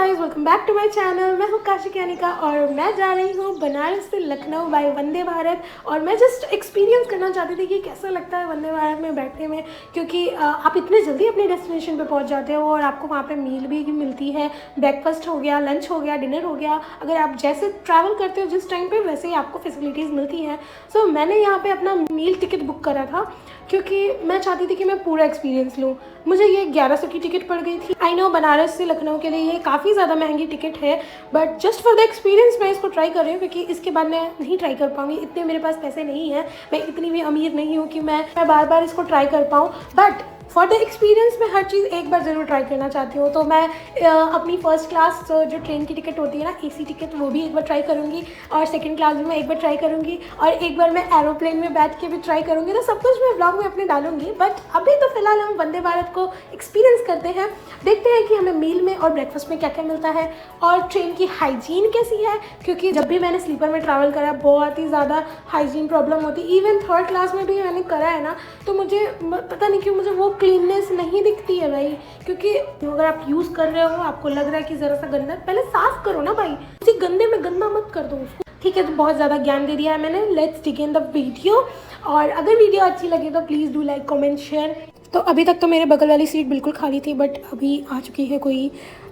Guys, welcome back to my channel. मैं हूँ काशिक यानिका और मैं जा रही हूँ बनारस से लखनऊ बाय वंदे भारत। और मैं जस्ट एक्सपीरियंस करना चाहती थी कि कैसा लगता है वंदे भारत में बैठने में, क्योंकि आप इतने जल्दी अपने डेस्टिनेशन पे पहुँच जाते हो और आपको वहाँ पे मील भी मिलती है। ब्रेकफास्ट हो गया, लंच हो गया, डिनर हो गया। अगर आप जैसे ट्रैवल करते हो जिस टाइम पर, वैसे ही आपको फैसिलिटीज़ मिलती हैं। सो मैंने यहाँ पर अपना मील टिकट बुक करा था क्योंकि मैं चाहती थी कि मैं पूरा एक्सपीरियंस लूँ। मुझे ये 1100 की टिकट पड़ गई थी। आई नो बनारस से लखनऊ के लिए ये काफ़ी ज़्यादा महंगी टिकट है, but just for the experience मैं इसको ट्राई कर रही हूँ, क्योंकि इसके बाद मैं नहीं ट्राई कर पाऊँगी। इतने मेरे पास पैसे नहीं हैं, मैं इतनी भी अमीर नहीं हूँ कि मैं बार बार इसको ट्राई कर पाऊँ। बट फॉर द एक्सपीरियंस मैं हर चीज़ एक बार ज़रूर ट्राई करना चाहती हूँ। तो मैं अपनी फ़र्स्ट क्लास जो ट्रेन की टिकट होती है ना, एसी टिकट, वो भी एक बार ट्राई करूँगी। और सेकंड क्लास भी मैं एक बार ट्राई करूँगी, और एक बार मैं एरोप्लेन में बैठ के भी ट्राई करूँगी। तो सब कुछ मैं व्लॉग में अपने डालूंगी, बट अभी तो फिलहाल हम वंदे भारत को एक्सपीरियंस करते हैं। देखते हैं कि हमें मील में और ब्रेकफास्ट में क्या क्या मिलता है, और ट्रेन की हाइजीन कैसी है, क्योंकि जब भी मैंने स्लीपर में ट्रैवल करा बहुत ही ज़्यादा हाइजीन प्रॉब्लम होती। इवन थर्ड क्लास में भी मैंने करा है ना, तो मुझे पता नहीं क्यों मुझे वो क्लीननेस नहीं दिखती है भाई। क्योंकि अगर आप यूज़ कर रहे हो, आपको लग रहा है कि ज़रा सा गंदा, पहले साफ़ करो ना भाई, उसी गंदे में गंदा मत कर दो उसको। ठीक है, तो बहुत ज़्यादा ज्ञान दे दिया है मैंने। Let's begin the video. और अगर वीडियो अच्छी लगे तो please do like, comment, share. तो अभी तक तो मेरे बगल वाली सीट बिल्कुल खाली थी, बट अभी आ चुकी है कोई,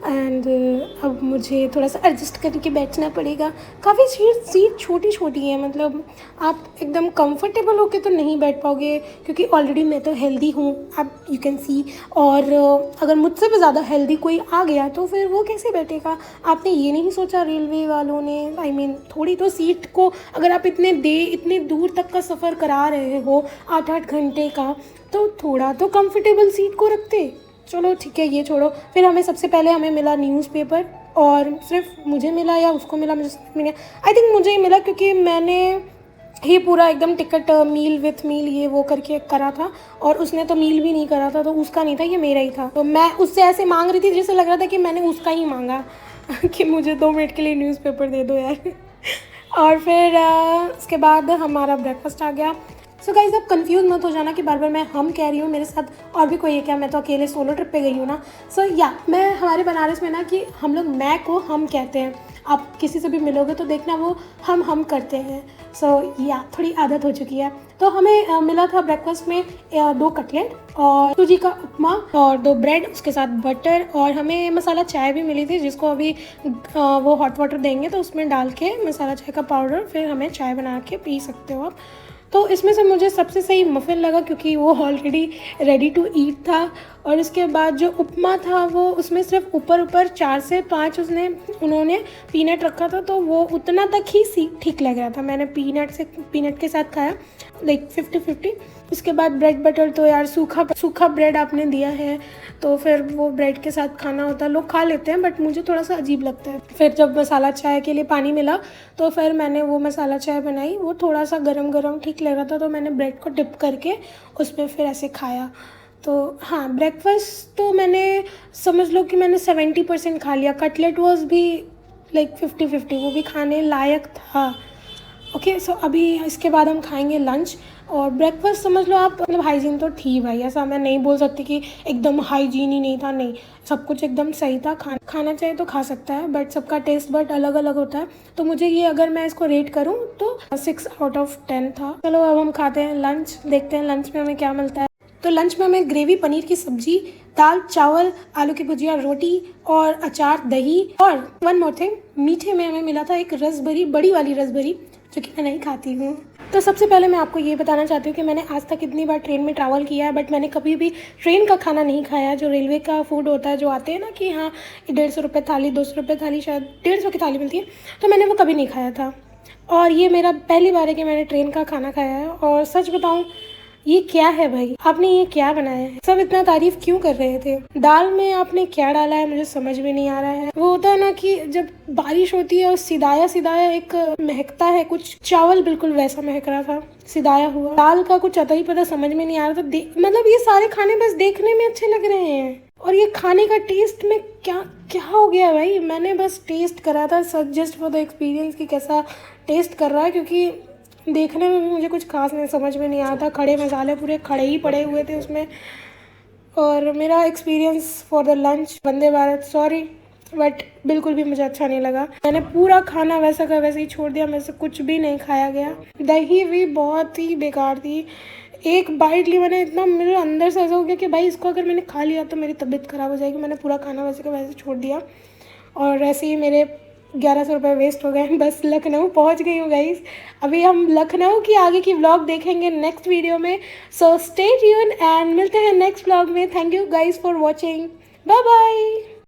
एंड अब मुझे थोड़ा सा एडजस्ट करके बैठना पड़ेगा। काफ़ी सीट छोटी छोटी है, मतलब आप एकदम कंफर्टेबल होके तो नहीं बैठ पाओगे, क्योंकि ऑलरेडी मैं तो हेल्दी हूँ, आप यू कैन सी। और अगर मुझसे भी ज़्यादा हेल्दी कोई आ गया तो फिर वो कैसे बैठेगा। आपने ये नहीं सोचा रेलवे वालों ने, आई मीन थोड़ी तो सीट को, अगर आप इतने दूर तक का सफ़र करा रहे हो 8-8 घंटे का, तो थोड़ा तो कंफर्टेबल सीट को रखते। चलो ठीक है, ये छोड़ो। फिर सबसे पहले हमें मिला न्यूज़पेपर, और सिर्फ मुझे मिला या उसको मिला, मुझे समझ में नहीं। आई थिंक मुझे ही मिला, क्योंकि मैंने ही पूरा एकदम टिकट मील विथ मील ये वो करके करा था, और उसने तो मील भी नहीं करा था, तो उसका नहीं था, ये मेरा ही था। तो मैं उससे ऐसे मांग रही थी जैसे लग रहा था कि मैंने उसका ही मांगा कि मुझे 2 मिनट के लिए न्यूज़पेपर दे दो यार। और फिर उसके बाद हमारा ब्रेकफास्ट आ गया। सो गाइस, आप कंफ्यूज मत हो जाना कि बार बार मैं हम कह रही हूँ, मेरे साथ और भी कोई है क्या, मैं तो अकेले सोलो ट्रिप पे गई हूँ ना। सो या मैं हमारे बनारस में ना कि हम लोग मैं को हम कहते हैं। आप किसी से भी मिलोगे तो देखना वो हम करते हैं। सो या थोड़ी आदत हो चुकी है। तो हमें मिला था ब्रेकफास्ट में 2 कटलेट और सूजी का उपमा और 2 ब्रेड, उसके साथ बटर, और हमें मसाला चाय भी मिली थी, जिसको अभी वो हॉट वाटर देंगे तो उसमें डाल के मसाला चाय का पाउडर फिर हमें चाय बना के पी सकते हो आप। तो इसमें से मुझे सबसे सही मफ़िन लगा, क्योंकि वो ऑलरेडी रेडी टू ईट था। और इसके बाद जो उपमा था वो उसमें सिर्फ ऊपर 4 से 5 उन्होंने पीनट रखा था, तो वो उतना तक ही ठीक लग रहा था। मैंने पीनट के साथ खाया, लाइक 50-50। इसके बाद ब्रेड बटर, तो यार सूखा ब्रेड आपने दिया है तो फिर वो ब्रेड के साथ खाना होता है। लोग खा लेते हैं, बट मुझे थोड़ा सा अजीब लगता है। फिर जब मसाला चाय के लिए पानी मिला तो फिर मैंने वो मसाला चाय बनाई, वो थोड़ा सा गरम ठीक लग रहा था, तो मैंने ब्रेड को डिप करके उस पर फिर ऐसे खाया। तो हाँ, ब्रेकफास्ट तो मैंने समझ लो कि मैंने 70% खा लिया। कटलेट वॉज भी लाइक 50-50, वो भी खाने लायक था। ओके, सो अभी इसके बाद हम खाएंगे लंच। और ब्रेकफास्ट समझ लो आप, मतलब हाइजीन तो थी भाई, ऐसा मैं नहीं बोल सकती कि एकदम हाइजीन ही नहीं था, नहीं, सब कुछ एकदम सही था। खाना चाहिए तो खा सकता है, बट सबका टेस्ट बट अलग अलग होता है। तो मुझे ये, अगर मैं इसको रेट करूँ तो 6/10 था। चलो अब हम खाते हैं लंच, देखते हैं लंच में हमें क्या मिलता है। तो लंच में हमें ग्रेवी पनीर की सब्जी, दाल चावल, आलू की भुजिया, रोटी और अचार, दही, और वन मोर थिंग, मीठे में हमें मिला था एक रसभरी, बड़ी वाली रसभरी, जो कि मैं नहीं खाती हूँ। तो सबसे पहले मैं आपको ये बताना चाहती हूँ कि मैंने आज तक इतनी बार ट्रेन में ट्रैवल किया है, बट मैंने कभी भी ट्रेन का खाना नहीं खाया। जो रेलवे का फूड होता है, जो आते हैं ना कि हाँ 150 रुपये थाली, 200 रुपये थाली, शायद 150 की थाली मिलती है, तो मैंने वो कभी नहीं खाया था। और ये मेरा पहली बार है कि मैंने ट्रेन का खाना खाया है। और सच बताऊँ, ये क्या है भाई, आपने ये क्या बनाया है? सब इतना तारीफ क्यों कर रहे थे? दाल में आपने क्या डाला है मुझे समझ में नहीं आ रहा है। वो होता है ना कि जब बारिश होती है और सिदाया एक महकता है, कुछ चावल बिल्कुल वैसा महक रहा था, सिदाया हुआ। दाल का कुछ अता ही पता समझ में नहीं आ रहा था। मतलब ये सारे खाने बस देखने में अच्छे लग रहे हैं, और ये खाने का टेस्ट में क्या क्या हो गया भाई। मैंने बस टेस्ट करा था जस्ट फॉर द एक्सपीरियंस कि कैसा टेस्ट कर रहा है, क्योंकि देखने में भी मुझे कुछ खास नहीं, समझ में नहीं आता। खड़े मसाले पूरे खड़े ही पड़े हुए थे उसमें। और मेरा experience for the lunch Vande Bharat, sorry but बिल्कुल भी मुझे अच्छा नहीं लगा। मैंने पूरा खाना वैसा का वैसे ही छोड़ दिया, मेरे से कुछ भी नहीं खाया गया। दही भी बहुत ही बेकार थी। एक बाइट ली मैंने, इतना मेरे अंदर से ऐसा हो गया कि भाई इसको अगर मैंने खा लिया तो मेरी तबीयत ख़राब हो जाएगी। मैंने पूरा खाना वैसे का वैसे छोड़ दिया और ऐसे ही मेरे 1100 रुपये वेस्ट हो गए। बस लखनऊ पहुंच गई हूँ गाइस। अभी हम लखनऊ की आगे की व्लॉग देखेंगे नेक्स्ट वीडियो में। सो स्टे ट्यून एंड मिलते हैं नेक्स्ट व्लॉग में। Thank you guys for watching. Bye bye.